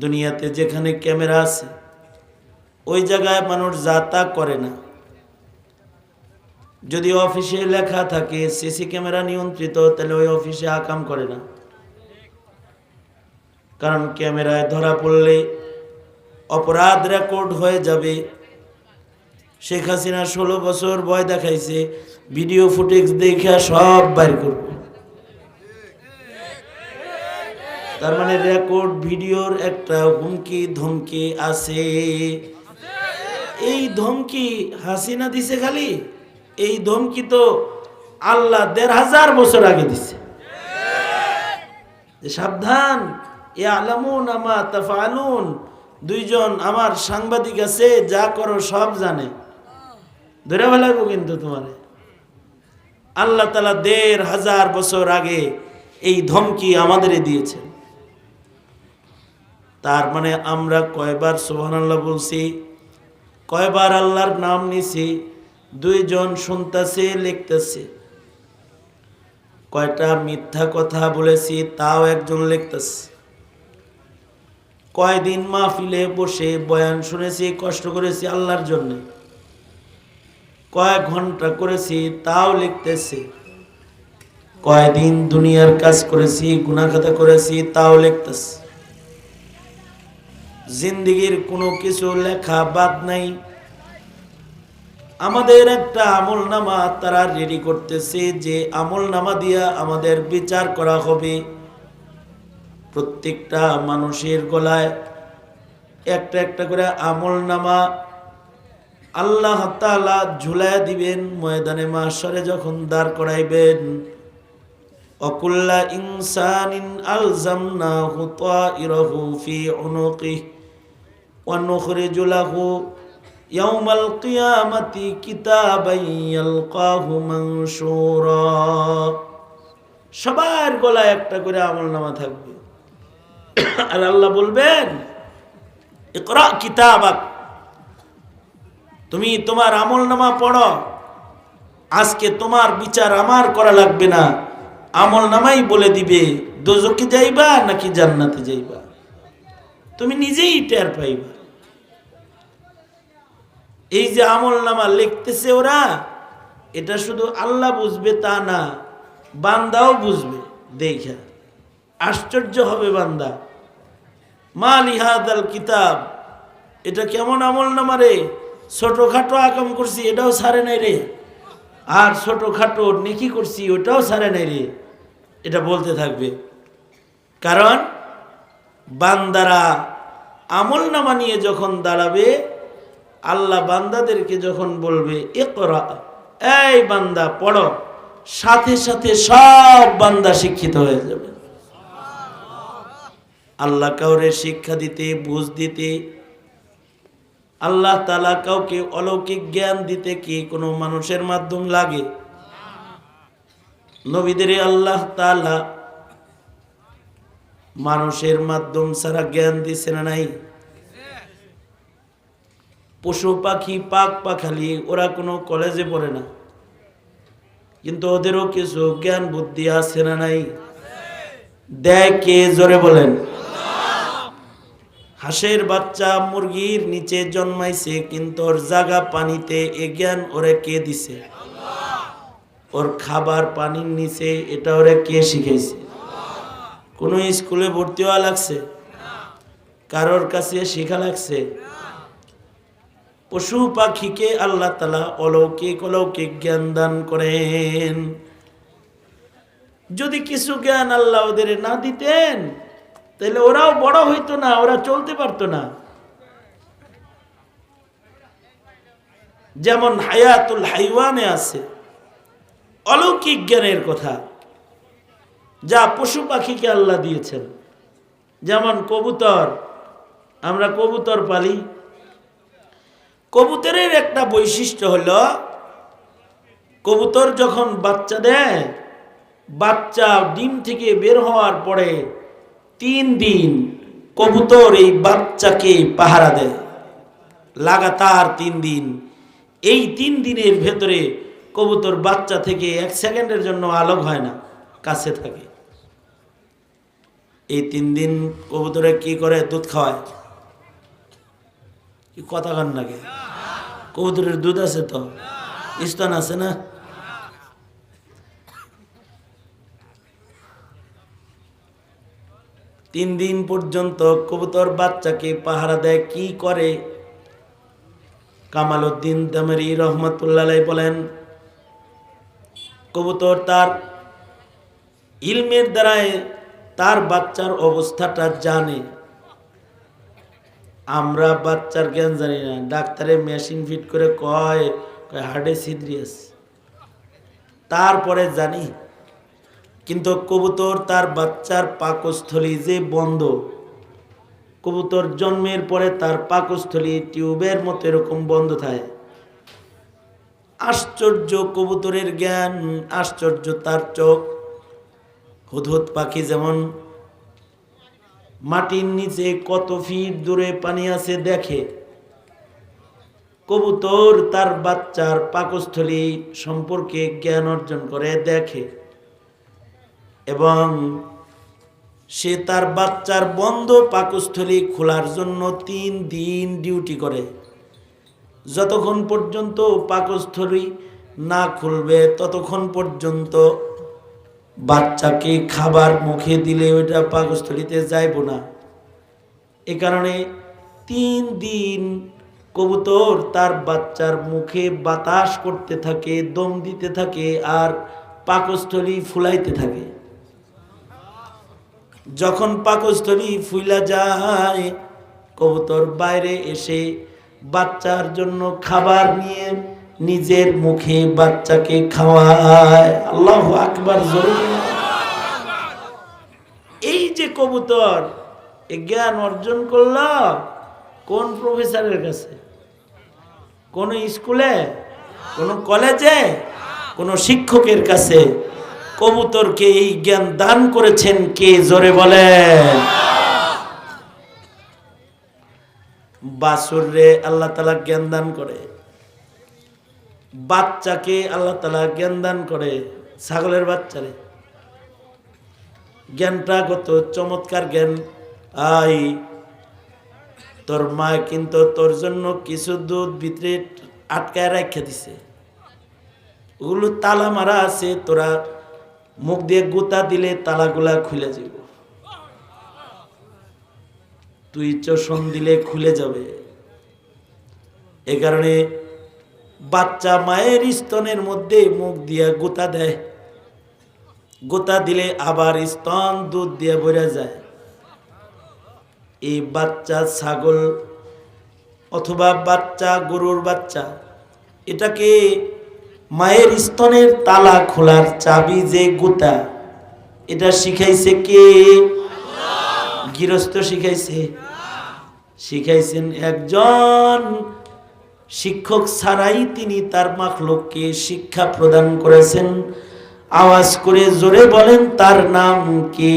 দুনিয়াতে যেখানে ক্যামেরা আছে ওই জায়গায় মানুষ যা তা করে না। যদি অফিসে লেখা থাকে সিসি ক্যামেরা নিয়ন্ত্রিত, তাহলে ওই অফিসে আকাম করে না। কারণ ক্যামেরায় ধরা পড়লে অপরাধ রেকর্ড হয়ে যাবে। শেখ হাসিনা 16 বছর ভয় দেখাইছে, ভিডিও ফুটেজ দেখে সব বাইর করবে। তার মানে রেকর্ড ভিডিওর একটা হুমকি ধমকি আছে। এই ধমকি হাসিনা দিছে খালি? এই ধমকি তো আল্লাহ 1500 বছর আগে দিছে। সাবধান, ইয়ালামুনা মা তাফআলুন। দুইজন আমার সাংবাদিক আছে, যা করো সব জানে, ধরে ফেলাবো কিন্তু তোমারে। আল্লাহ তাআলা 1500 বছর আগে এই ধমকি আমাদের দিয়েছে। তার মানে আমরা কয়বার সুবহানাল্লাহ বলছি, কয়বার আল্লাহর নাম নিছি, দুইজন শুনতেছে লিখতেছে। কয়টা মিথ্যা কথা বলেছি তাও একজন লিখতেছে। কয়দিন মাহফিলে বসে বয়ান শুনেছি, কষ্ট করেছি আল্লাহর জন্য, কয়েক ঘন্টা করেছি তাও লিখতেছে। কয়দিন দুনিয়ার কাজ করেছি, গুনাহ খাতা করেছি তাও লিখতেছে। জিন্দেগির কোনো কিছু লেখা বাদ নাই। আমাদের একটা আমলনামা তারা রেডি করতেছে, যে আমলনামা দিয়া আমাদের বিচার করা হবে। প্রত্যেকটা মানুষের গলায় একটা একটা করে আমলনামা আল্লাহ তাআলা ঝুলায় দিবেন। ময়দানে মাহশরে যখন দাঁড় করাইবেন, অকুল্লা ইনসানিন আলজামনাহু তাইরাহু ফি উনুকিহি ওয়া নুখরিজু লাহু ইয়াউমাল কিয়ামাতি কিতাবান ইয়ালকাহু মানশুরা। সবার গলায় একটা করে আমলনামা থাকবে, আর আল্লাহ বলবেন, ইকরা কিতাবাক, তুমি তোমার আমলনামা পড়ো। আজকে তোমার বিচার আমার করা লাগবে না, আমলনামাই বলে দিবে দোজখে যাইবা নাকি জান্নাতে যাইবা। তুমি নিজেই টের পাইবা। এই যে আমলনামা লিখতেছে ওরা, এটা শুধু আল্লাহ বুঝবে তা না, বান্দাও বুঝবে। দেখা আশ্চর্য হবে বান্দা, মা লিহাদাল কিতাব, এটা কেমন আমলনামা রে, ছোটখাটো আকাম করছি এটাও ছাড়ে নাই রে, আর ছোটখাটো নেকি করছি ওটাও ছাড়ে নাই রে, এটা বলতে থাকবে। কারণ বান্দারা আমলনামা নিয়ে যখন দাঁড়াবে, আল্লাহ বান্দাদেরকে যখন বলবে ইকরা, এই বান্দা পড়ো, সাথে সাথে সব বান্দা শিক্ষিত হয়ে যাবে। আল্লাহ কাউরে শিক্ষা দিতে, বুঝ দিতে, আল্লাহ তাআলা কাউকে অলৌকিক জ্ঞান দিতে কি কোনো মানুষের মাধ্যম লাগে? নবীদের আল্লাহ তাআলা মানুষের মাধ্যম ছাড়া জ্ঞান দিছে না নাই? পশু পাখি পাক পাখালি ওরা কোনো কলেজে পড়ে না, কিন্তু ওদেরও কিছু জ্ঞান বুদ্ধি আছে না নাই? দেয় কে? জোরে বলেন। হাঁসের বাচ্চা মুরগির নিচে জন্মাইছে, কিন্তু ওর জাগা পানিতে, এ জ্ঞান ওরে কে দিছে? ওর খাবার পানির নিচে, এটা ওরে কে শিখাইছে? কোন স্কুলে ভর্তি হওয়া লাগছে? কারোর কাছে শিখা লাগছে? পশু পাখিকে আল্লাহ তাআলা অলৌকিক অলৌকিক জ্ঞান দান করেন। যদি কিছু জ্ঞান আল্লাহ ওদের না দিতেন, তাহলে ওরাও বড় হইতো না, ওরা চলতে পারতো না। যেমন হায়াতুল হাইওয়ানে আছে অলৌকিক জ্ঞানের কথা, যা পশু পাখিকে আল্লাহ দিয়েছেন। যেমন কবুতর, আমরা কবুতর পালি। কবুতরের একটা বৈশিষ্ট্য হলো, কবুতর যখন বাচ্চা দেয়, বাচ্চা ডিম থেকে বের হওয়ার পরে 3 দিন কবুতর এই বাচ্চাকে পাহারা দেয়, লাগাতার 3 দিন। এই 3 দিনের ভেতরে কবুতর বাচ্চা থেকে 1 সেকেন্ডের জন্য আলোক হয় না, কাছে থাকে। এই 3 দিন কবুতরে কি করে? দুধ খাওয়ায়। কি কথা কান লাগে? কবুতরের দুধ আছে তো, স্তন আছে না? তিন দিন পর্যন্ত কবুতর বাচ্চাকে পাহারা দেয়। কি করে? কামালউদ্দিন দামেরি রহমতুল্লাহ আলাইহি বলেন, কবুতর তার ইলমের দ্বারায় তার বাচ্চার অবস্থাটা জানে। আমরা বাচ্চার জ্ঞান জানি না। ডাক্তারে মেশিন ফিট করে কয় হার্টে সিদ্রিয়াস, তারপরে জানি। কিন্তু কবুতর তার বাচ্চার পাকস্থলী যে বন্ধ, কবুতর জন্মের পরে তার পাকস্থলী টিউবের মতো এরকম বন্ধ থাকে। আশ্চর্য কবুতরের জ্ঞান, আশ্চর্য তার চোখ। হুদহুদ পাখি যেমন মাটির নিচে কত ফিট দূরে পানি আছে দেখে, কবুতর তার বাচ্চার পাকস্থলী সম্পর্কে জ্ঞান অর্জন করে দেখে, এবং সে তার বাচ্চার বন্ধ পাকস্থলী খোলার জন্য 3 দিন ডিউটি করে। যতক্ষণ পর্যন্ত পাকস্থলী না খুলবে ততক্ষণ পর্যন্ত বাচ্চাকে খাবার মুখে দিলে ওইটা পাকস্থলীতে যাইব না। এ কারণে 3 দিন কবুতর তার বাচ্চার মুখে বাতাস করতে থাকে, দম দিতে থাকে, আর পাকস্থলী ফুলাইতে থাকে। যখন পাকস্থলী ফুইলা যায়, কবুতর বাইরে এসে বাচ্চার জন্য খাবার নিয়ে নিজের মুখে বাচ্চাকে খাওয়ায়। আল্লাহু আকবার জোরে। এই যে কবুতর জ্ঞান অর্জন করল কোন প্রফেসরের কাছে? কোন স্কুলে, কোন কলেজে, কোন শিক্ষকের কাছে? কবুতরকে এই জ্ঞান দান করেছেন কে? জোরে বলেন। বাছুরে আল্লাহ তাআলা জ্ঞান দান করে, বাচ্চাকে আল্লাহ তাআলা জ্ঞান দান করে, ছাগলের বাচ্চারে। জ্ঞানটা কত চমৎকার জ্ঞান! আই তোর মা কিন্তু তোর জন্য কিছু দুধ ভিতরে আটকায় রাখা দিছে, ওগুলো তালা মারা আছে, তোরা মুখ দিয়ে গুতা দিলে তালাগুলা খুলে যাব, তুই চোষণ দিলে খুলে যাবে। এ কারণে বাচ্চা মায়ের স্তনের মধ্যে মুখ দিয়ে গোতা দেয়, গোতা দিলে আবার স্তন দুধ দিয়ে ভরে যায়। এই বাচ্চা ছাগল অথবা বাচ্চা গরুর বাচ্চা, এটাকে মায়ের স্তনের তালা খোলার চাবি যে গোতা, এটা শিখাইছে কে? গৃহস্থ শিখাইছে? শিখাইছেন একজন শিক্ষক ছাড়াই তিনি তার মাখলুককে শিক্ষা প্রদান করেছেন। আওয়াজ করে জোরে বলেন তার নাম কি?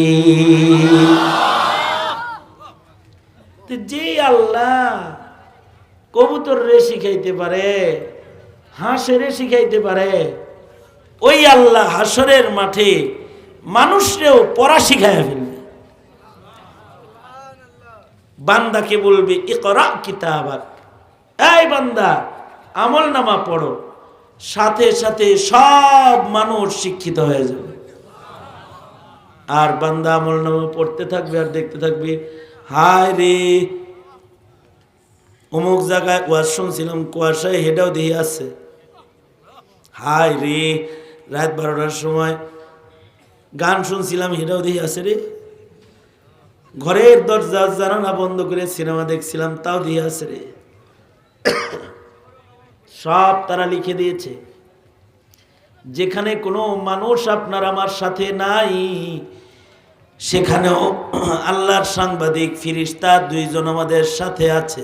যে আল্লাহ কবুতর রে শিখাইতে পারে, হাঁসেরে শিখাইতে পারে, ওই আল্লাহ হাসরের মাঠে মানুষরেও পড়া শিখাইয়া ফেলবে। বান্দাকে বলবে ইকরা কিতাবাক, এই বান্দা আমলনামা পড়ো, সাথে সাথে সব মানুষ শিক্ষিত হয়ে যাবে। আর বান্দা আমলনামা পড়তে থাকবে আর দেখতে থাকবে, হায় রে অমুক জায়গায় ওয়াজ শুনছিলাম, কুয়াশায় হেডাও দিয়ে আছে, হায় রে রাত 12টার সময় গান শুনছিলাম, হেডাও দিয়ে আছে রে, ঘরের দরজা জানালা বন্ধ করে সিনেমা দেখছিলাম, তাও দিয়ে আছে রে। সব তারা লিখে দিয়েছে। যেখানে কোনো মানুষ আপনার আমার সাথে নাই, সেখানেও আল্লাহর সাংবাদিক ফিরিস্তা 2 জন আমাদের সাথে আছে।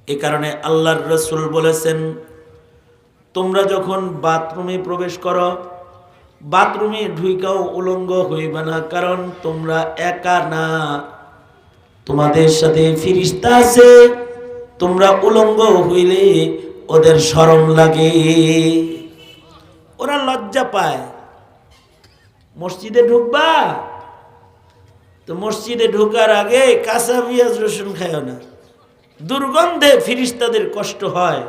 এ কারণে আল্লাহর রাসূল বলেছেন, তোমরা যখন বাথরুমে প্রবেশ করো, বাথরুমে ঢুইকাও উলঙ্গ হইবে না, কারণ তোমরা একা না, তোমাদের সাথে ফিরিস্তা আছে। তোমরা উলঙ্গ হইলে ওদের শরম লাগে, ওরা লজ্জা পায়। মসজিদে ঢুকবা, তো মসজিদে ঢোকার আগে কাঁচা পেঁয়াজ রসুন খায় না, দুর্গন্ধে ফেরেশতাদের কষ্ট হয়।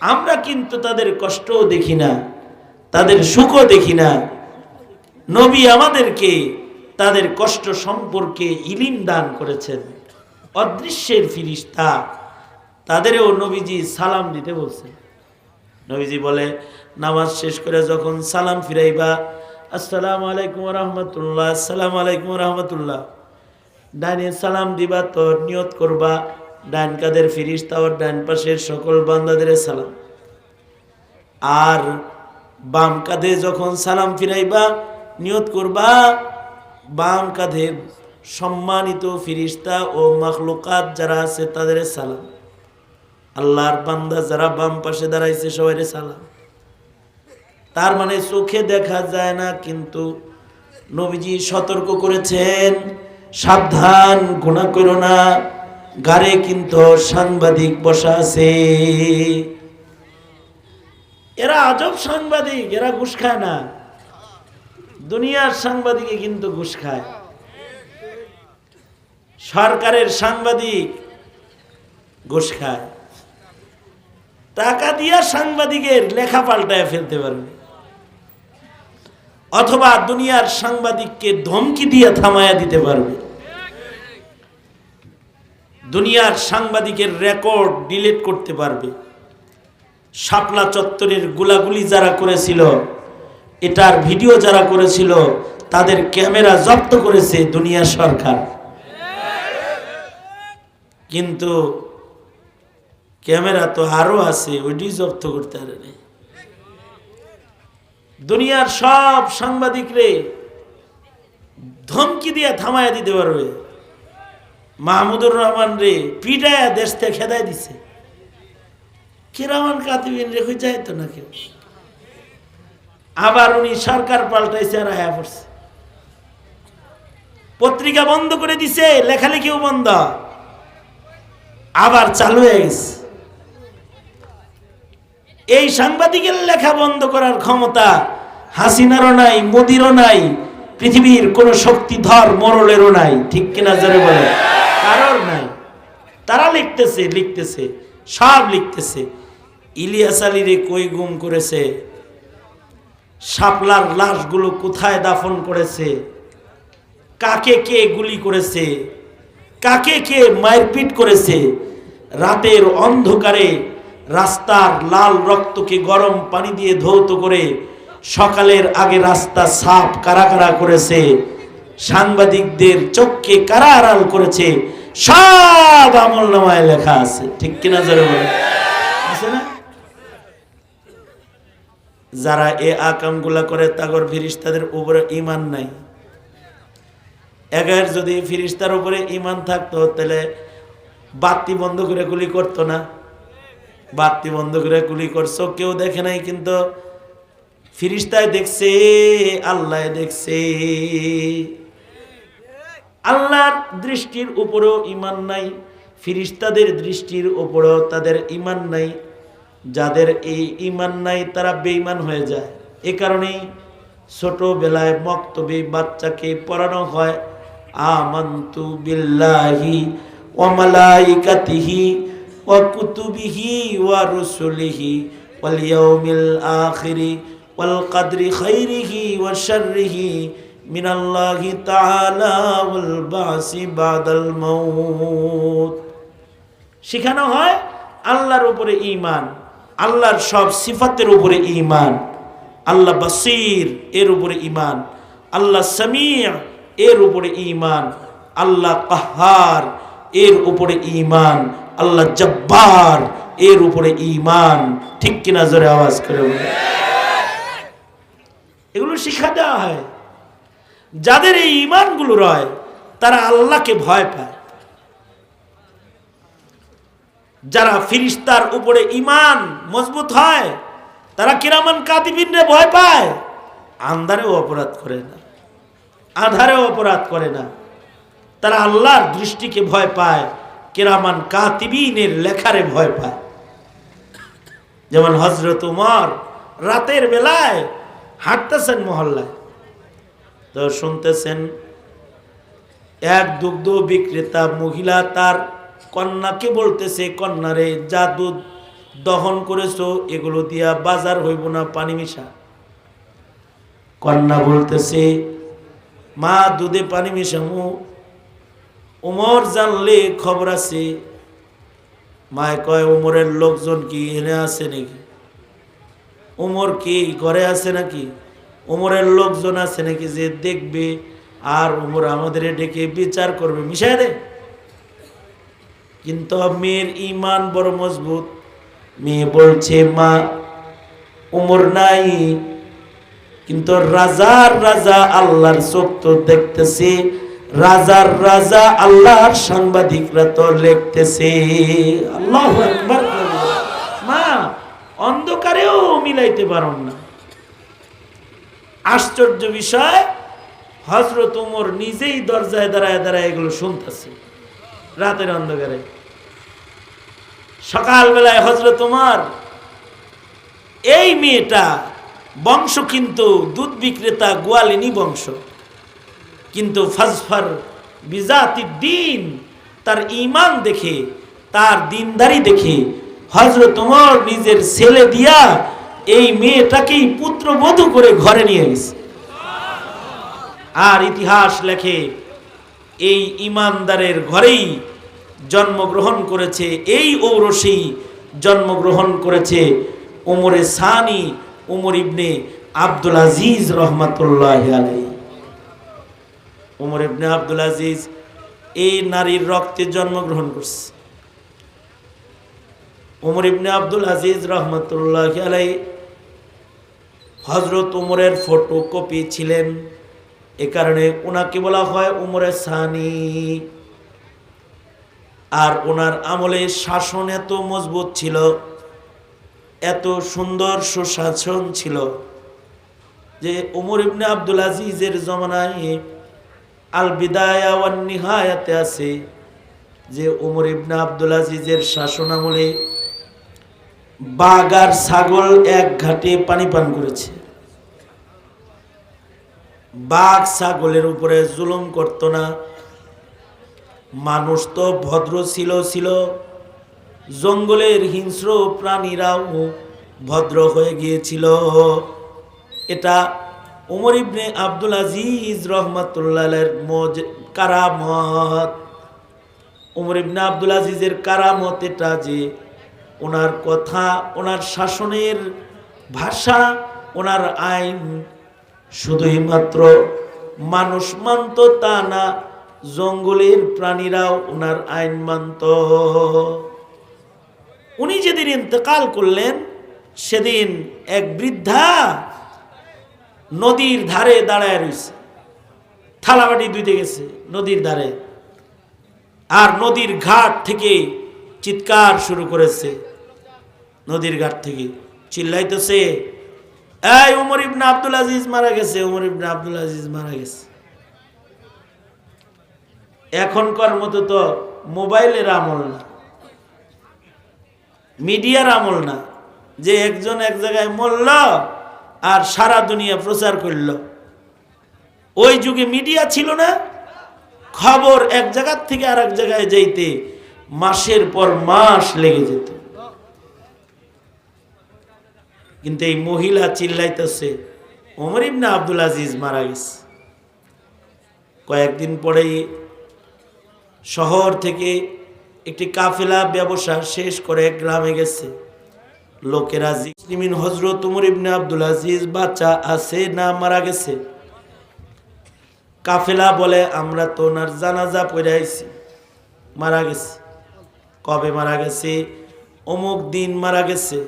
আমরা কিন্তু তাদের কষ্টও দেখি না, তাদের সুখও দেখি না। নবী আমাদেরকে তাদের কষ্ট সম্পর্কে ইলম দান করেছেন। অদৃশ্যের ফেরেশতা তাদেরও নবীজি সালাম দিতে বলছেন। নবীজি বলে, নামাজ শেষ করে যখন সালাম ফিরাইবা, আসসালামু আলাইকুম ওয়া রাহমাতুল্লাহ, আসসালামু আলাইকুম ওয়া রাহমাতুল্লাহ, ডাইনে সালাম দিবা তো নিয়ত করবা ডান কাদের ফেরেশতা ও ডান পাশের সকল বান্দাদের সালাম। আর বাম কাঁধে যখন সালাম ফিরাইবা নিয়ত করবা বাম কাঁধের সম্মানিত ফেরেশতা ও মাখলুকাত যারা আছে তাদের সালাম। আল্লাহর বান্দা যারা বাম পাশে দাঁড়াইছে সবাইরে সালাম। তার মানে চোখে দেখা যায় না, কিন্তু নবীজি সতর্ক করেছেন, সাবধান, গুনাহ করো না, গারে কিন্তু সাংবাদিক বসা আছে। এরা আজব সাংবাদিক, এরা ঘুষ খায় না। দুনিয়ার সাংবাদিকে কিন্তু ঘুষ খায়। সরকারের সাংবাদিক ঘুষ খায়। টাকা দিয়া সাংবাদিকের লেখা পাল্টায় ফেলতে পারবে, অথবা দুনিয়ার সাংবাদিককে ধমকি দিয়ে থামায়া দিতে পারবে। দুনিয়ার সাংবাদিকের রেকর্ড ডিলিট করতে পারবে। শাপলা চত্বরের গুলাগুলি যারা করেছিল, এটার ভিডিও যারা করেছিল, তাদের ক্যামেরা জব্দ করেছে দুনিয়া সরকার। কিন্তু ক্যামেরা তো আরো আছে, ওইটি জব্দ করতে পারেনি। দুনিয়ার সব সাংবাদিকরে ধমকি দিয়ে থামায়া দিতে পারবে। মাহমুদুর রহমান রে পিটায়া দেশ থেকে খেদাই দিছে। কিরামান কাতিবিন রেখে যাইতো না কেউ। আবার উনি সরকার পাল্টাইছে আর আয়া পড়ছে, পত্রিকা বন্ধ করে দিছে, লেখালেখিও বন্ধ, আবার চালু হয়ে গেছে। এই সাংবাদিকের লেখা বন্ধ করার ক্ষমতা হাসিনারও নাই, মোদিরও নাই, পৃথিবীর কোন শক্তিধর মোড়লেরও নাই। ঠিক কিনা জোরে বলে? কারোর নাই। তারা লিখতেছে লিখতেছে সব লিখতেছে। ইলিয়াস আলীরে কই গুম করেছে, শাপলার লাশগুলো কোথায় দাফন করেছে, কাকে কে গুলি করেছে, কাকে কে মারপিট করেছে, রাতের অন্ধকারে রাস্তার লাল রক্তকে গরম পানি দিয়ে ধৌত করে সকালের আগে রাস্তা সাফ কারা কারা করেছে, সাংবাদিকদের চোখকে কারা আড়াল করেছে, সব আমলনামায় লেখা আছে। ঠিক কিনা জোরে বলে? আছে না? যারা এ আকামগুলা করে তাগর ফেরেশতাদের উপরে ঈমান নাই। এগার যদি ফেরেশতার উপরে ঈমান থাকতো তাহলে বাতি বন্ধ করে গুলি করতো না। বাতি বন্ধ করে গুলি করছো, কেউ দেখে নাই, কিন্তু ফেরেশতায় দেখছে, আল্লাহ দেখছে। আল্লাহর দৃষ্টির উপরেও ঈমান নাই, ফেরেশতাদের দৃষ্টির উপরেও তাদের ঈমান নাই। যাদের এই ঈমান নাই তারা বেঈমান হয়ে যায়। এ কারণেই ছোটবেলায় মক্তবে বাচ্চাকে পড়ানো হয়, আমানতু বিল্লাহি ওয়া মালাইকাতিহি ওয়া কুতুবিহি ওয়া রুসুলিহি ওয়াল ইয়াউমিল আখিরি ওয়াল কদরি খাইরিহি ওয়া শাররিহি মিনাল্লাহি তাআলা ওয়াল বাসি বাদাল মাউত। শেখানো হয় আল্লাহর উপরে ঈমান, আল্লাহর সব সিফাতের উপরে ঈমান, আল্লাহ বাসির এর উপরে ঈমান, আল্লাহ সামি' এর উপরে ঈমান, আল্লাহ কাহ্হার এর উপরে ঈমান, আল্লাহ জব্বার এর উপরে ঈমান। ঠিক কিনা জোরে আওয়াজ করে বলে? এগুলো শিক্ষা দেওয়া হয়। যাদের এই ঈমানগুলো রয় তারা আল্লাহকে ভয় পায়। যারা ফেরেশতার উপরে ঈমান মজবুত হয় তারা কিরামান কাতিবিনরে ভয় পায়। আন্ধারেও অপরাধ করে না, আধারেও অপরাধ করে না। তারা আল্লাহর দৃষ্টিকে ভয় পায়, কিরামান কাতিবিনের লেখারে ভয় পায়। যেমন হযরত উমর রাতের বেলায় হাঁটতেছেন মহল্লায়, তো শুনতেছেন এক দুগ্ধ বিক্রেতা মহিলা তার কন্যাকে বলতেছে, কন্যারে যা দুধ দহন করেছো এগুলো দিয়া বাজার হইব না, পানি মিশা। কন্যা বলতেছে, মা দুধে পানি মিশামু, উমর জানলে খবর আছে। মায় কয়, উমরের লোকজন কি এনে আছে নাকি? উমর কি ঘরে আছে নাকি? উমরের লোকজন আছে নাকি যে দেখবে আর উমর আমাদের ডেকে বিচার করবে? মিশাই দে। কিন্তু মেয়ের ইমান বড় মজবুত। মেয়ে বলছে, মা উমর নাই, কিন্তু রাজার রাজা আল্লাহর চোখ তো দেখতেছে, রাজার রাজা আল্লাহর সাংবাদিকরা তো লিখতেছে। আল্লাহু আকবার। মা অন্ধকারেও মিলাইতে পারো না। আশ্চর্য বিষয়, হযরত ওমর নিজেই দরজায় দাঁড়ায় দাঁড়ায় এগুলো শুনতেছে রাতের অন্ধকারে। সকালবেলায় হযরত ওমর, এই মেয়েটা বংশ কিন্তু দুধ বিক্রেতা গোয়ালিনী বংশ, কিন্তু ফাজফার বিজাতিদ দ্বীন, তার ঈমান দেখে, তার দিনদারি দেখে হযরত ওমর নিজের ছেলে দিয়া এই মেয়েটাকেই পুত্রবধূ করে ঘরে নিয়ে গেছে। আর ইতিহাস লেখে, এই ঈমানদারের ঘরেই জন্মগ্রহণ করেছে, এই ঔরসেই জন্মগ্রহণ করেছে ওমরে সানি, ওমর ইবনে আব্দুল আজিজ রহমাতুল্লাহি আলাইহি। ওমর ইবনে আব্দুল আজিজ এই নারীর রক্তে জন্মগ্রহণ করছে। ওমর ইবনে আব্দুল আজিজ রহমাতুল্লাহি আলাইহি হযরত ওমরের ফটোকপি ছিলেন, এ কারণে ওনাকে বলা হয় ওমরে সানি। আর ওনার আমলে শাসন এত মজবুত ছিল, এত সুন্দর সুশাসন ছিল যে ওমর ইবনে আব্দুল আজিজের জমানায় আল বিদায়া ওয়ান নিহায়াতে আছে যে ওমর ইবনে আব্দুল আজিজের শাসন আমলে বাঘ আর ছাগল এক ঘাটে পানি পান করেছে। বাঘ ছাগলের উপরে জুলুম করত না। মানুষ তো ভদ্র ছিল, জঙ্গলের হিংস্র প্রাণীরাও ভদ্র হয়ে গিয়েছিল। এটা ওমর ইবনে আব্দুল আজিজ রহমাতুল্লাহের কারামত। ওমর ইবনে আব্দুল আজিজের কারামত এটা যে ওনার কথা, ওনার শাসনের ভাষা, ওনার আইন শুধুই মাত্র মানুষ মানত তা না, জঙ্গলের প্রাণীরাও ওনার আইন মানত। উনি যেদিন ইন্তেকাল করলেন সেদিন এক বৃদ্ধা নদীর ধারে দাঁড়ায় রয়েছে, থালাবাটি ধুইতে গেছে নদীর ধারে, আর নদীর ঘাট থেকে চিৎকার শুরু করেছে। নদীর ঘাট থেকে চিল্লাইতেছে, এই ওমর ইবনে আব্দুল আজিজ মারা গেছে, ওমর ইবনে আব্দুল আজিজ মারা গেছে। এখনকার মতো তো মোবাইলের আমল না, মিডিয়ার আমল না যে একজন এক জায়গায় মরল আর সারা দুনিয়া প্রচার করল। ওই যুগে মিডিয়া ছিল না, খবর এক জায়গার থেকে আর এক জায়গায় যাইতে মাসের পর মাস লেগে যেত। কিন্তু এই মহিলা চিল্লাইতেছে ওমর ইবনে আব্দুল আজিজ মারা গেছে। কয়েকদিন পরেই শহর থেকে একটি কাফেলা ব্যবসা শেষ করে গ্রামে গেছে। লোকেরা মুসলিমিন হযরত ওমর ইবনে আব্দুল আজিজ বাচ্চা আছে না মারা গেছে? কাফেলা বলে, আমরা তো ওনার জানাজা পড়ে আইছি, মারা গেছে। কবে মারা গেছে? অমুক দিন মারা গেছে।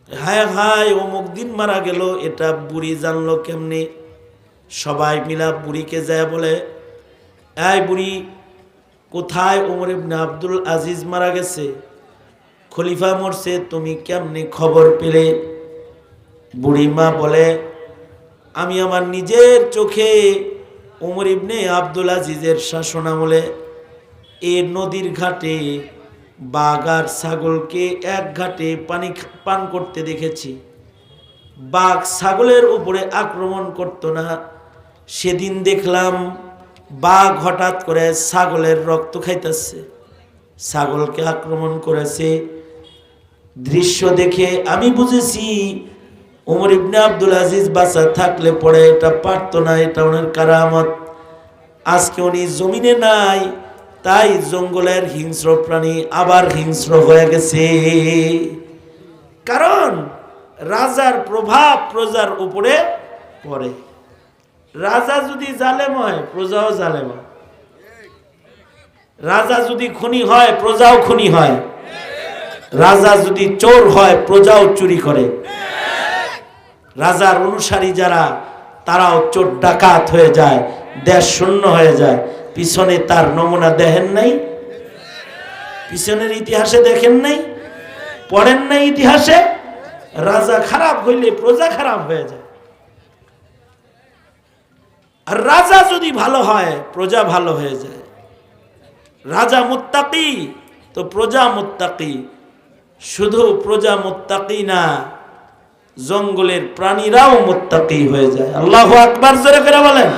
হায় হায়, অমুক দিন মারা গেল, এটা বুড়ি জানলো কেমনে? সবাই মিলা বুড়িকে যায় বলে, এই বুড়ি, কোথায় ওমর ইবনে আব্দুল আজিজ মারা গেছে? খলিফা মরছে, তুমি কেমনে খবর পেলে? বুড়িমা বলে, আমি আমার নিজের চোখে ওমর ইবনে আব্দুল আজিজের শাসনামলে এ নদীর ঘাটে বাঘ আর ছাগলকে এক ঘাটে পানি পান করতে দেখেছি। বাঘ ছাগলের উপরে আক্রমণ করত না। সেদিন দেখলাম বাঘ হঠাৎ করে ছাগলের রক্ত খাইতেছে, ছাগলকে আক্রমণ করেছে। দৃশ্য দেখে আমি বুঝেছি ওমর ইবনে আব্দুল আজিজ বাঁচা থাকলে পরে এটা পারত না, এটা ওনার কারামত। আজকে উনি জমিনে নাই, তাই জঙ্গলের হিংস্র প্রাণী আবার হিংস্র হয়ে গেছে। কারণ রাজার প্রভাব প্রজার উপরে পড়ে। রাজা যদি জালেম হয়, প্রজাও জালেম হয়। রাজা যদি খুনি হয়, প্রজাও খুনি হয়। রাজা যদি চোর হয়, প্রজাও চুরি করে। রাজার অনুসারী যারা, তারাও চোর ডাকাত হয়ে যায়, দেশ শূন্য হয়ে যায়। পিছনে তার নমুনা দেখেন নাই? পিছনের ইতিহাসে দেখেন নাই? পড়েন নাই ইতিহাসে? রাজা খারাপ হইলে প্রজা খারাপ হয়ে যায়। আর রাজা যদি ভালো হয়, প্রজা ভালো হয়ে যায়। রাজা মুত্তাকি তো প্রজা মুত্তাকি। শুধু প্রজা মুত্তাকি না, জঙ্গলের প্রাণীরাও মুত্তাকি হয়ে যায়। আল্লাহু আকবার জোরে করে বলেন।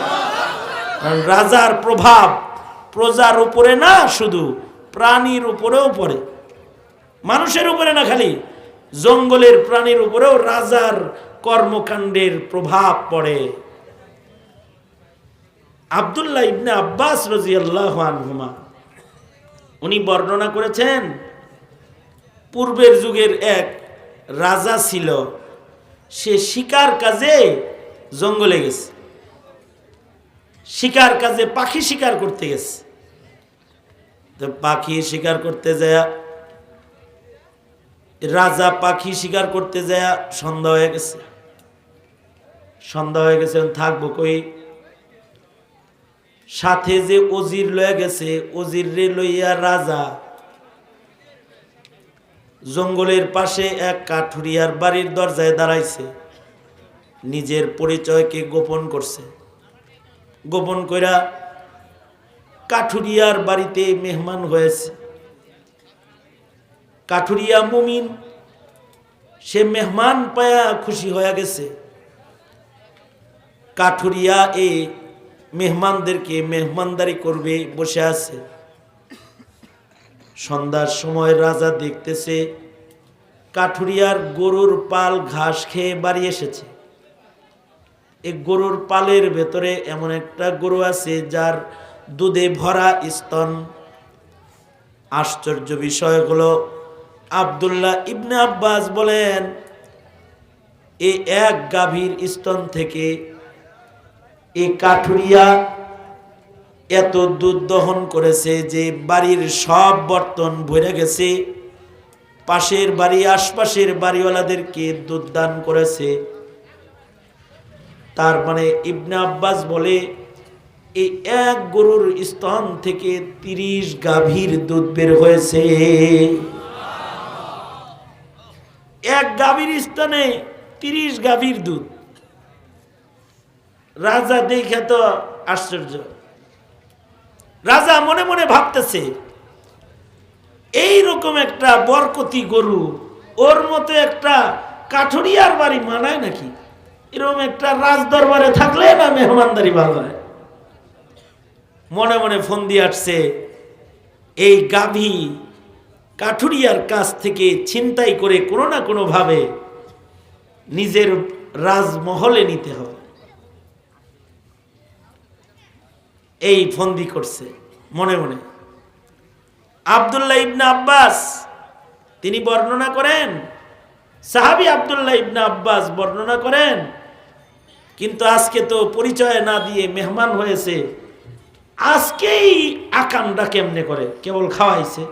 রাজার প্রভাব প্রজার উপরে না, শুধু প্রাণীর উপরেও পড়ে। মানুষের উপরে না, খালি জঙ্গলের প্রাণীর উপরেও রাজার কর্মকাণ্ডের প্রভাব পড়ে। আব্দুল্লাহ ইবনে আব্বাস রাদিয়াল্লাহু আনহুমা উনি বর্ণনা করেছেন, পূর্বের যুগের এক রাজা ছিল, সে শিকার কাজে জঙ্গলে গেছে। শিকার কাজে পাখি শিকার করতে গেছে। তো পাখি শিকার করতে যায়, রাজা পাখি শিকার করতে যায় সন্ধ্যা হয়ে গেছে। সন্ধ্যা হয়ে গেছে, থাকবো কই? সাথে যে ওজির লয়ে গেছে, ওজির রে লইয়া রাজা জঙ্গলের পাশে এক কাঠুরিয়ার বাড়ির দরজায় দাঁড়াইছে। নিজের পরিচয়কে গোপন করছে। গোপন কইরা কাঠুরিয়ার বাড়িতে মেহমান হয়েছে। কাঠুরিয়া মুমিন, সে মেহমান পায়া খুশি হয়ে গেছে। কাঠুরিয়া এই মেহমানদেরকে মেহমানদারি করবে বসে আছে। সন্ধ্যার সময় রাজা দেখতেছে কাঠুরিয়ার গরুর পাল ঘাস খেয়ে বাড়ি এসেছে। এই গরুর পালের ভেতরে এমন একটা গরু আছে যার দুধে ভরা স্তন। আশ্চর্য বিষয় হলো, আব্দুল্লাহ ইবনে আব্বাস বলেন, এই এক গাভীর স্তন থেকে এই কাঠুরিয়া এত দুধ দহন করেছে যে বাড়ির সব বর্তন ভরে গেছে। পাশের বাড়ি, আশপাশের বাড়িওয়ালাদেরকে দুধ দান করেছে। তার মানে ইবনে আব্বাস বলে, এই এক গরুর স্তন থেকে 30 গাভীর দুধ বের হয়েছে। এক গাভীর স্তনে 30 গাভীর দুধ। রাজা দেখে তো আশ্চর্য। রাজা মনে মনে ভাবতেছে, এইরকম একটা বরকতি গরু, ওর মতো একটা কাঠুরিয়ার বাড়ি মানায় নাকি? এরকম একটা রাজ দরবারে থাকলে না মেহমানদারি ভালো হয়। মনে মনে ফোন দিয়ে আসছে, এই গাভী কাঠুরিয়ার কাছ থেকে ছিনতাই করে কোনো না কোনো ভাবে নিজের রাজমহলে নিতে হবে। এই ফন্দি করছে মনে মনে। আব্দুল্লাহ ইবনে আব্বাস তিনি বর্ণনা করেন, সাহাবী আব্দুল্লাহ ইবনে আব্বাস বর্ণনা করেন, কিন্তু আজকে তো পরিচয় না দিয়ে মেহমান হয়েছে, আজকেই আকামটা কেমনে করে, কেবল খাওয়াইছে,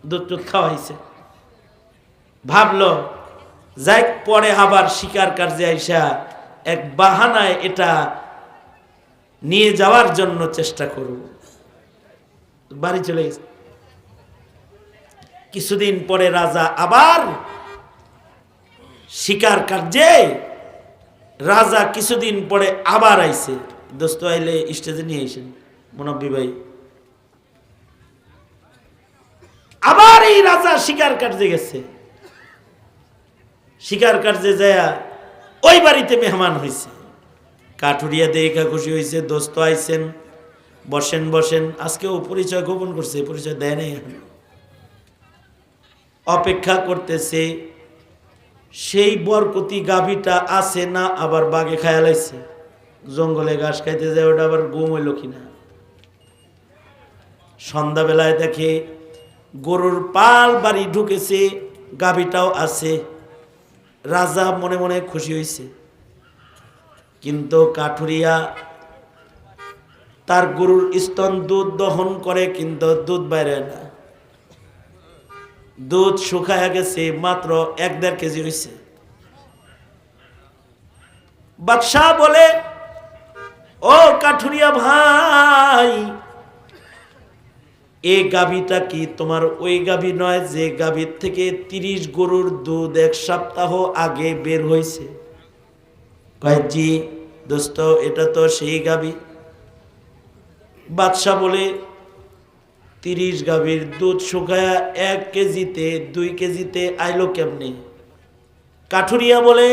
দুধ টুধ খাওয়াইছে, ভাবলো যাই পরে আবার শিকার কার্যে আইসা এক বাহানায় এটা নিয়ে যাওয়ার জন্য চেষ্টা করব। বাড়ি চলে গেছে। কিছুদিন পরে রাজা আবার শিকার কার্যে, রাজা কিছুদিন পরে আবার আইছে। দোস্ত আইলে স্টেজে নিয়ে আইসেন মুনব্বি ভাই। আবার এই রাজা শিকার কার্যে গেছে। শিকার কার্যে যায় ওই বাড়িতে মেহমান হয়েছে। কাঠুরিয়া দেখা খুশি হয়েছে, দোস্ত আইছেন, বসেন বসেন, আজকেও পরিচয় গোপন করছে, পরিচয় দেয় নাই এখন। অপেক্ষা করতেছে সেই বরকতি গাভীটা আছে না আবার বাঘে খায়া লাইছে, জঙ্গলে ঘাস খাইতে যায়, ওটা আবার গুম হইল কিনা। সন্ধ্যাবেলায় দেখে গরুর পাল বাড়ি ঢুকেছে, গাভীটাও আছে। রাজা মনে মনে খুশি হয়েছে, কিন্তু কাঠুরিয়া তার গরুর স্তন দুধ দহন করে, কিন্তু দুধ বাইরে না, দুধ শুকায়া গেছে, মাত্র 1-1.5 কেজি হয়েছে। বাদশাহ বলে, ও কাঠুরিয়া ভাই, এই গাভীটা কি তোমার ওই গাভী নয় যে গাভীর থেকে 30 গরুর দুধ 1 সপ্তাহ আগে বের হয়েছে? কয়, জি দোস্ত, এটা তো সেই গাভী। বাদশাহ বলে, 30 গাভীর দুধ শুকায়া 1 কেজিতে 2 কেজিতে আইলো কেমনে? কাঠুরিয়া বলে,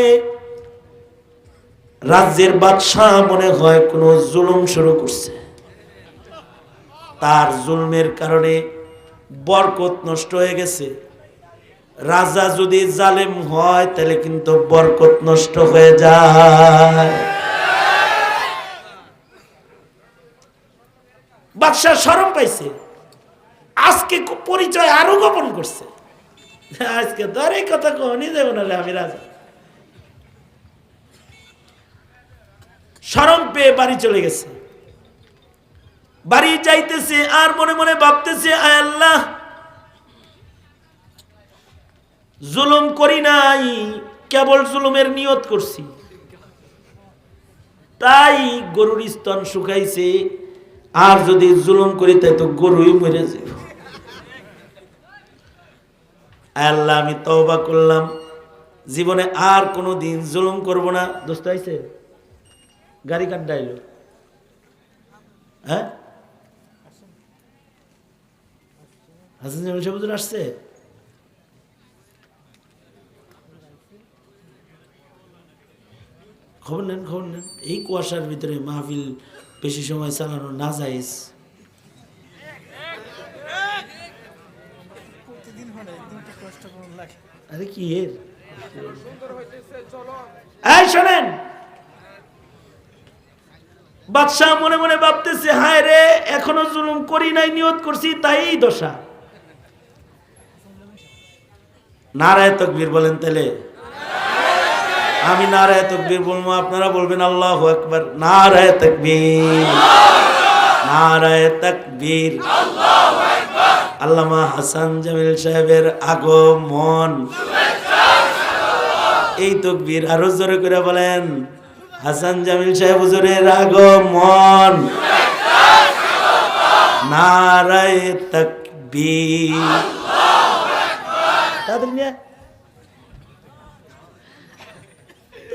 রাজ্যের বাদশাহ মনে হয় কোনো জুলুম শুরু করছে, তার জুলমের কারণে বরকত নষ্ট হয়ে গেছে। রাজা যদি জালেম হয় তাহলে কিন্তু বরকত নষ্ট হয়ে যায়। বাদশাহ শরম পাইছে, আজকে পরিচয় আরো গোপন করছে। আজকে তো আর এই কথা কখনই যাবো না, আমি রাজা। শরম পেয়ে বাড়ি চলে গেছে। বাড়ি যাইতেছে আর মনে মনে ভাবতেছে, আয় আল্লাহ, জুলুম করি নাই, কেবল জুলুমের নিয়ত করছি, তাই গরুর স্তন শুকাইছে। আর যদি জুলুম করি তাই তো গরুই মরে যাবে। আল্লাহ, আমি তওবা করলাম, জীবনে আর কোনো দিন জুলুম করব না। দোস্ত আইছে, গাড়ি কাটটা আইলো, হ্যাঁ হাসান জামিল সাহেব হুজুর আসছে? খবর নেন, খবর নেন। এই কুয়াশার ভিতরে মাহফিল বেশি সময় চালানো না যাইজ। আরে কি এর, এই শোনেন, বাদশাহ মনে মনে ভাবতেছে, হায় রে, এখনো জুলুম করি নাই, নিয়ত করছি, তাই এই দশা। নারায়ে তাকবীর বলেন তাহলে। আমি নারায়ে তাকবীর বলবো, আপনারা বলবেন আল্লাহু আকবার। নারায়ে তাকবীর, নারায়ে তাকবীর, আল্লাহু আকবার। আল্লামা হাসান জামিল সাহেবের আগমন, এই তাকবীর আরো জোরে করে বলেন। হাসান জামিল সাহেব হুজুরের আগমন, নারায়ে তাকবীর, তাদের নিয়ে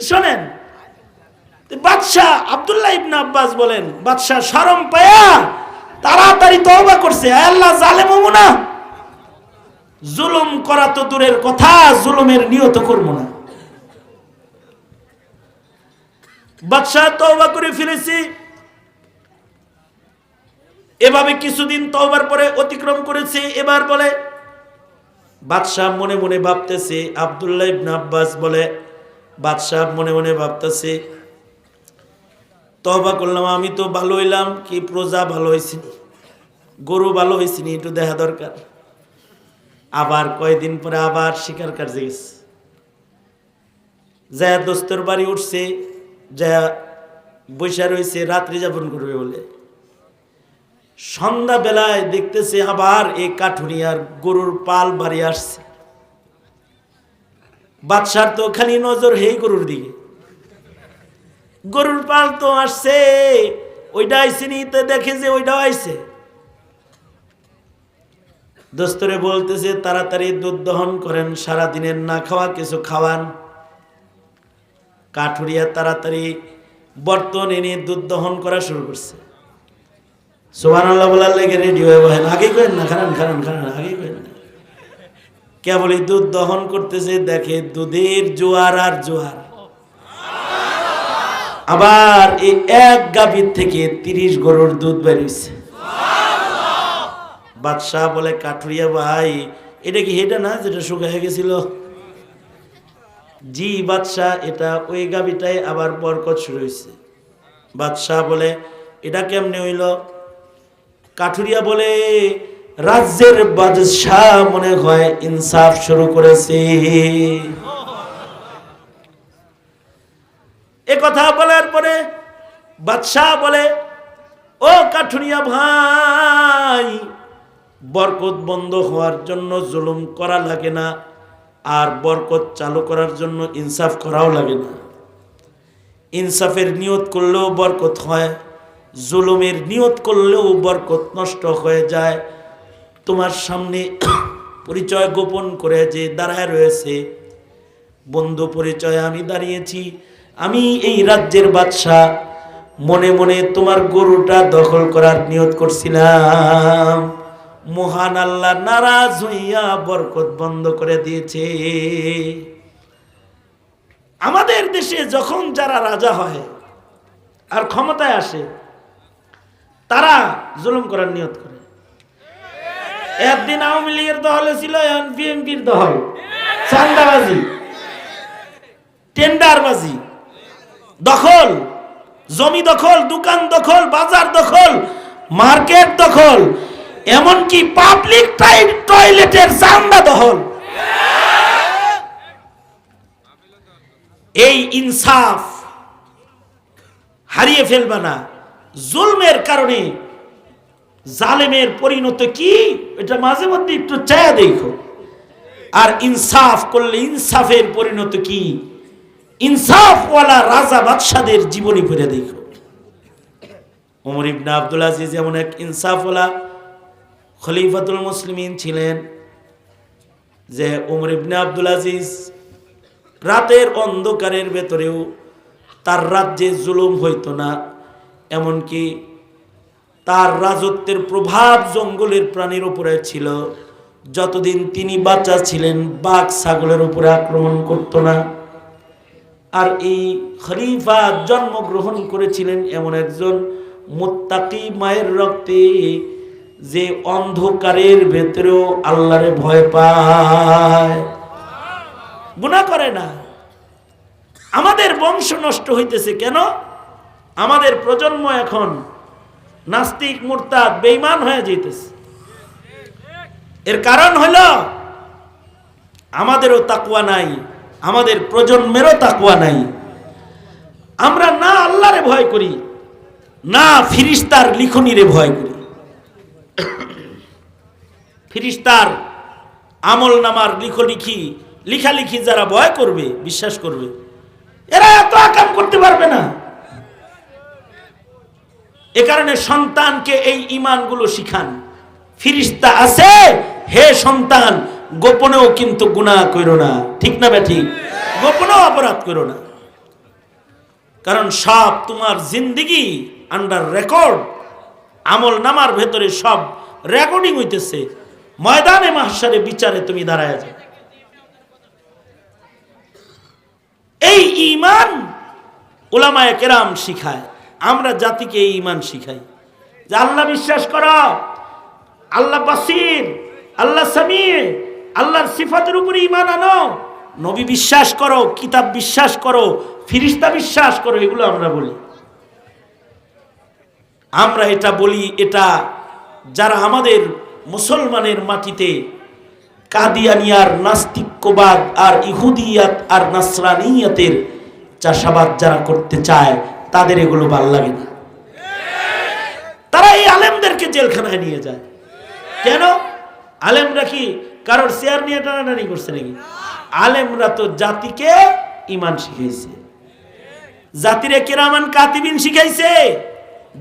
শোনেন। বাদশাহ আব্দুল্লাহ ইবনে আব্বাস বলেন, বাদশাহ শরম পায়া তাড়াতাড়ি তওবা করছে, আল্লাহ, জালেম হবো না, জুলুম করা তো দূরের কথা, জুলুমের নিয়ত করব না। বাদশাহ তওবা করে ফিরেছি। এভাবে কিছুদিন তওবার পরে অতিক্রম করেছে। এবার বলে, বাদশাহ মনে মনে ভাবতেছে, আব্দুল্লাহ ইবনে আব্বাস বলে, বাদশাহ মনে মনে ভাবতেছে, তওবা করলাম, আমি তো ভালো হইলাম, কি প্রজা ভালো হয়েছিনি, গরু ভালো হয়েছিনি, একটু দেখা দরকার। আবার কয়েকদিন পরে আবার শিকার কার্যে গেছে, যা দোস্তর বাড়ি উঠছে, যা বৈশা রয়েছে, রাত্রি যাপন করবে বলে। সন্ধ্যা বেলায় দেখতেছে আবার এই কাঠুরিয়ার গরুর পাল বাড়ি আসছে। বাদশার তো খালি নজর হেই গরুর দিকে, গরুর পাল তো আসছে, ওইটা আইসিনি, তো দেখে যে ওইটাও আইছে। দোস্তরে বলতেছে, তাড়াতাড়ি দুধ দহন করেন, সারাদিনের না খাওয়া কিছু খাওয়ান। কাঠুরিয়া তাড়াতাড়ি বর্তন এনে দুধ দহন করা শুরু করছে। সুবহানাল্লাহ বলার লেগে রেডি হয়ে বলেন, আগে করেন না, খারান খারান খারান, আগে করেন না। কেবলই দুধ দহন করতেছে, দেখে দুধের জোয়ার আর জোয়ার। আবার এই এক গাভীর থেকে 30 গরুর দুধ বেরিয়েছে। বাদশাহ বলে, কাঠুরিয়া ভাই, এটা কি এটা না যেটা শুকিয়ে গেছিল? জি বাদশাহ, এটা ওই গাভীটাই আবার বরকত শুরু হয়েছে। বাদশাহ বলে, এটা কেমনে হইল? কাঠুরিয়া বলে, রাজ্যের বাদশাহ মনে হয় ইনসাফ শুরু করেছে। এ কথা বলার পরে বাদশাহ বলে, ও কাঠুরিয়া ভাই, বরকত বন্ধ হওয়ার জন্য জুলুম করা লাগে না, আর বরকত চালু করার জন্য ইনসাফ করাও লাগে না। ইনসাফের নিয়ত করলেও বরকত হয়, জুলুমের নিয়ত করলেও বরকত নষ্ট হয়ে যায়। তোমার সামনে পরিচয় গোপন করে যে দাঁড়ায় রয়েছে, বন্ধু পরিচয় আমি দাঁড়িয়েছি, আমি এই রাজ্যের বাদশাহ। মনে মনে তোমার গরুটা দখল করার নিয়ত করছিলাম, মহান আল্লাহ নারাজ হইয়া বরকত বন্ধ করে দিয়েছে। আমাদের দেশে যখন যারা রাজা হয় আর ক্ষমতায় আসে, তারা জুলুম করার নিয়ত করে। একদিন আওয়ামী লীগের দহলে ছিল, এখন বিএনপির দহল। চাঁদাবাজি, টেন্ডারবাজি, দখল, জমি দখল, দোকান দখল, বাজার দখল, মার্কেট দখল, এমনকি পাবলিক টয়লেটের চাঁদা দখল। এই ইনসাফ হারিয়ে ফেলবা না। জুলমের কারণে জালেমের পরিণতি কি, এটা মাঝে মধ্যে একটু চায়া দেখো। আর ইনসাফ করলে ইনসাফের পরিণতি কি, ইনসাফওয়ালা রাজা বাদশাদের জীবনী পড়ে দেখো। ওমর ইবনে আব্দুল আজিজ এমন এক ইনসাফওয়ালা খলিফাতুল মুসলিমিন ছিলেন যে ওমর ইবনে আব্দুল আজিজ রাতের অন্ধকারের ভেতরেও তার রাজ্যে জুলুম হইতো না। এমনকি তার রাজত্বের প্রভাব জঙ্গলের প্রাণীর উপরে ছিল। যতদিন তিনি বাচ্চা ছিলেন, বাঘ ছাগলের উপরে আক্রমণ করত না। আর এই খলিফা জন্মগ্রহণ করেছিলেন এমন একজন মুত্তাকি মায়ের রক্তে, যে অন্ধকারের ভেতরেও আল্লাহরে ভয় পায়, গুনাহ করে না। আমাদের বংশ নষ্ট হইতেছে কেন? আমাদের প্রজন্ম এখন নাস্তিক, মুরতাদ, বেঈমান হয়ে যাইতেছে। এর কারণ হলো আমাদেরও তাকওয়া নাই, আমাদের প্রজন্মেরও তাকওয়া নাই। আমরা না আল্লাহরে ভয় করি, না ফিরিস্তার লিখনিরে ভয় করি। ফিরিস্তার আমল নামার লিখালিখি যারা ভয় করবে, বিশ্বাস করবে, এরা এত আকাম করতে পারবে না। এ কারণে সন্তানকে এই ঈমানগুলো শিখান। ফিরিস্তা আছে, হে সন্তান, গোপনেও কিন্তু গুনাহ করো না। ঠিক না বেঠিক? গোপনেও অপরাধ করো না। কারণ সব তোমার জিন্দেগি আন্ডার রেকর্ড, আমল নামার ভেতরে সব রেকর্ডিং হইতেছে। ময়দানে মাহশারে বিচারে তুমি দাঁড়ায় যাও। এই ঈমান উলামায়ে কেরাম শিখায়, আমরা জাতিকে এই ঈমান শিখাই যে আল্লাহ বিশ্বাস করো, আল্লাহ বাসির, আল্লাহ সামি, আল্লাহর সিফাতের উপরে ঈমান আনো, নবী বিশ্বাস করো, কিতাব বিশ্বাস করো, ফিরিস্তা বিশ্বাস করো। এগুলো আমরা বলি। আমরা এটা বলি, এটা যারা আমাদের মুসলমানের মাটিতে কাদিয়ানিয়ার নাস্তিক্যবাদ আর ইহুদিয়াত আর নাসরানিয়াতের চাষাবাদ যারা করতে চায়, তাদের এগুলো ভাল লাগে না। তারা এই আলেমদেরকে জেলখানায় নিয়ে যায়। কেন? আলেমরা কি কারোর চেয়ার নিয়ে টানাটানি করছে নাকি? আলেমরা তো জাতিকে ঈমান শিখাইছে, জাতিরে কিরামান কাতিবিন শিখাইছে,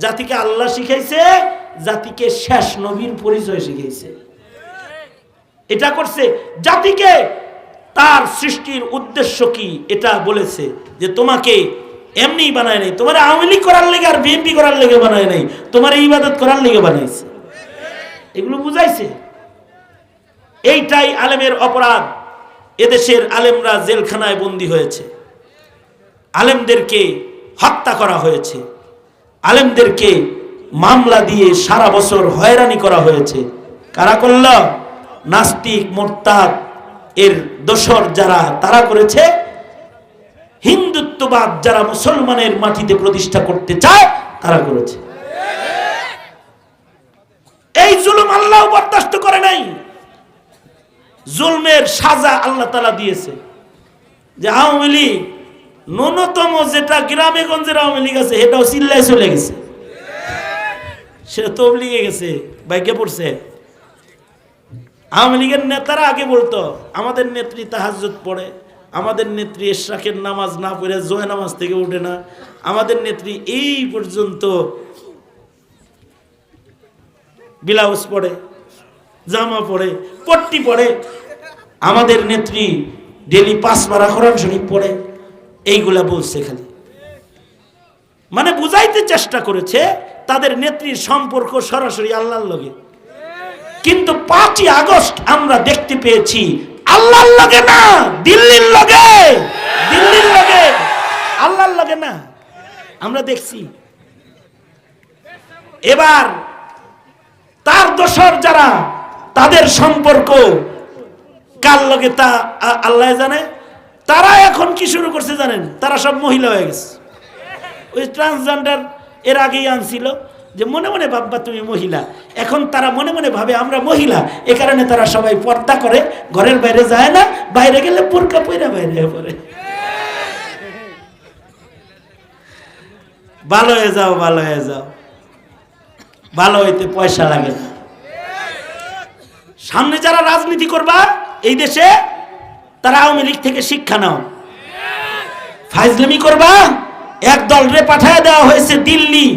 জাতিকে আল্লাহ শিখাইছে, জাতিকে শেষ নবীর পরিচয় শিখাইছে। এটা করছে। জাতিকে তার সৃষ্টির উদ্দেশ্য কি এটা বলেছে, যে তোমাকে এমনি বানায় নাই, তোমার আওয়ামী লীগ করার লেগে আর বিএনপি করার লেগে বানায় নাই, তোমার ইবাদত করার লেগে বানাইছে। এগুলো বুঝাইছে। এইটাই আলেমের অপরাধ। এদেশের আলেমরা জেলখানায় বন্দী হয়েছে। আলেমদেরকে হত্যা করা হয়েছে, আলেমদেরকে মামলা দিয়ে সারা বছর হয়রানি করা হয়েছে। কারা করল? নাস্তিক মুরতাদ এর দোসর যারা, তারা করেছে। হিন্দুত্ববাদ যারা মুসলমানের মাটিতে প্রতিষ্ঠা করতে চায় তারা করেছে। এই জুলুম আল্লাহ বরদাস্ত করে নাই। জুলমের সাজা আল্লাহ তাআলা দিয়েছে যে আওয়ামী লীগ ন্যূনতম যেটা গ্রামে গঞ্জের আওয়ামী লীগ আছে এটাও চিল্লায় চলে গেছে, সেটা তবলিগে গেছে, বাইকে পড়ছে। আওয়ামী লীগের নেতারা আগে বলতো আমাদের নেত্রী তাহাজ্জুদ পড়ে, আমাদের নেত্রী ইশরাকের নামাজ না পড়ে জোয়া নামাজ থেকে উঠে না, আমাদের নেত্রী এই পর্যন্ত ব্লাউজ পড়ে, জামা পড়ে, পট্টি পড়ে, আমাদের নেত্রী ডেলি 5 পারা কোরআন শরীফ পড়ে। এইগুলা বলছে খালি, মানে বুঝাইতে চেষ্টা করেছে তাদের নেত্রীর সম্পর্ক সরাসরি আল্লাহর লগে। কিন্তু 5ই আগস্ট আমরা দেখতে পেয়েছি আল্লাহর লগে না, দিল্লির লগে, দিল্লির লগে, আল্লাহর লগে না। আমরা দেখছি এবার তার দোসর যারা, তাদের সম্পর্ক কার লগে তা আল্লাহ জানে। তারা এখন কি শুরু করছে জানেন? তারা সব মহিলা হয়ে গেছে। ওই ট্রান্সজেন্ডার এর আগেই আনছিল যে মনে মনে ভাববা তুমি মহিলা, এখন তারা মনে মনে ভাবে আমরা মহিলা, এ কারণে তারা সবাই পর্দা করে, ঘরের বাইরে যায় না, বাইরে গেলে বোরকা পয়রা বাইরে পড়ে। ভালো হয়ে যাও, ভালো হয়ে যাও, ভালো হইতে পয়সা লাগে না। সামনে যারা রাজনীতি করবা এই দেশে, তারা আওয়ামী লীগ থেকে শিক্ষা নাও। ফাইজলামি করবা, একদল রে পাঠায় দেওয়া হয়েছে দিল্লি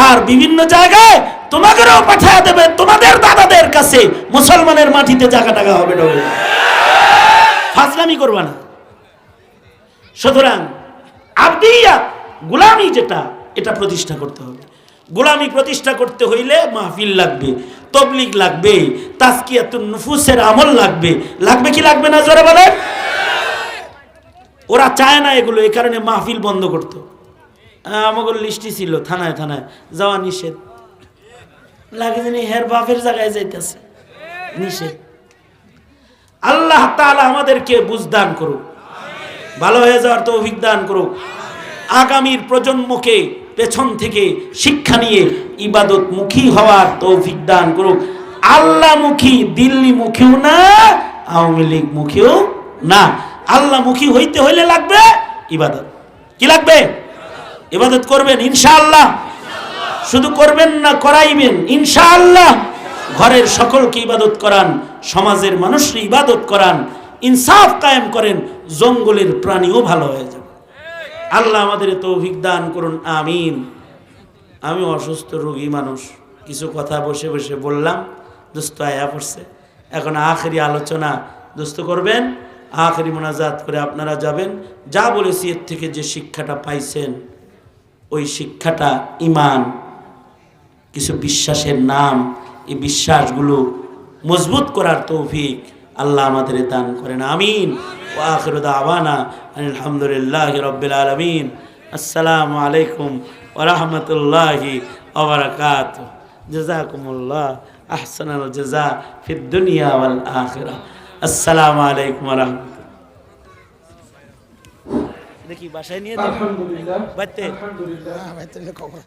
আর বিভিন্ন জায়গায়, তোমাদেরও পাঠায় দেবে তোমাদের দাদাদের কাছে, মুসলমানের মাটিতে জায়গা টাকা হবে ডবে। ফাজলামি করবা না। সুতরাং আবদিয়াত, গোলামি যেটা, এটা প্রতিষ্ঠা করতে হবে। গোলামি প্রতিষ্ঠা করতে হইলে মাহফিল লাগবে, তবলিগ লাগবে, তাজকিয়াতুন নুফুসের আমল লাগবে। লাগবে কি লাগবে না জোরে বলেন? ওরা চায় না এগুলো, এই কারণে মাহফিল বন্ধ করতো। আমাদের লিস্টি ছিল থানায় থানায় যাওয়া নিষেধ, লাগে জানি হের বাপের জায়গায় যাইতেছে, নিষেধ। আল্লাহ তাআলা আমাদেরকে বুঝদান করুক, ভালো হয়ে যাওয়ার তৌফিক দান করুক। আগামীর প্রজন্মকে পেছন থেকে শিক্ষা নিয়ে ইবাদত মুখী হওয়ার তৌফিক দান করুক। আল্লাহ মুখী, দিল্লি মুখীও না, আওয়ামী লীগ মুখীও না। আল্লাহ মুখী হইতে হইলে লাগবে ইবাদত। কি লাগবে? ইবাদত করবেন ইনশাআল্লাহ। শুধু করবেন না, করাইবেন ইনশাআল্লাহ। ঘরের সকলকে ইবাদত করান, সমাজের মানুষকে ইবাদত করান, ইনসাফ কায়েম করেন, জঙ্গলের প্রাণীও ভালো হয়ে যাবে। আল্লাহ আমাদের তৌফিক দান করুন, আমিন। আমি অসুস্থ রোগী মানুষ, কিছু কথা বসে বসে বললাম, দোস্ত আয়া পড়ছে। এখন আখেরি আলোচনা দোস্ত করবেন, আখেরি মোনাজাত করে আপনারা যাবেন। যা বলেছি এর থেকে যে শিক্ষাটা পাইছেন, ওই শিক্ষাটা ঈমান, কিছু বিশ্বাসের নাম, এই বিশ্বাসগুলো মজবুত করার তৌফিক আল্লাহ আমাদের দান করেন, আমিন। ওয়া আখিরু দাওয়ানা আলহামদুলিল্লাহি রাব্বিল আলামিন। আসসালামু আলাইকুম ওয়া রাহমাতুল্লাহি ওয়া বারাকাতুহু। জাযাকুমুল্লাহ আহসানাল জাযা ফিদ দুনিয়া ওয়াল আখিরাহ। আসসালামু আলাইকুম ওয়া রাহমাতুল্লাহ। দেখি বাসায় নিয়ে যাবেন। আলহামদুলিল্লাহ, আলহামদুলিল্লাহ।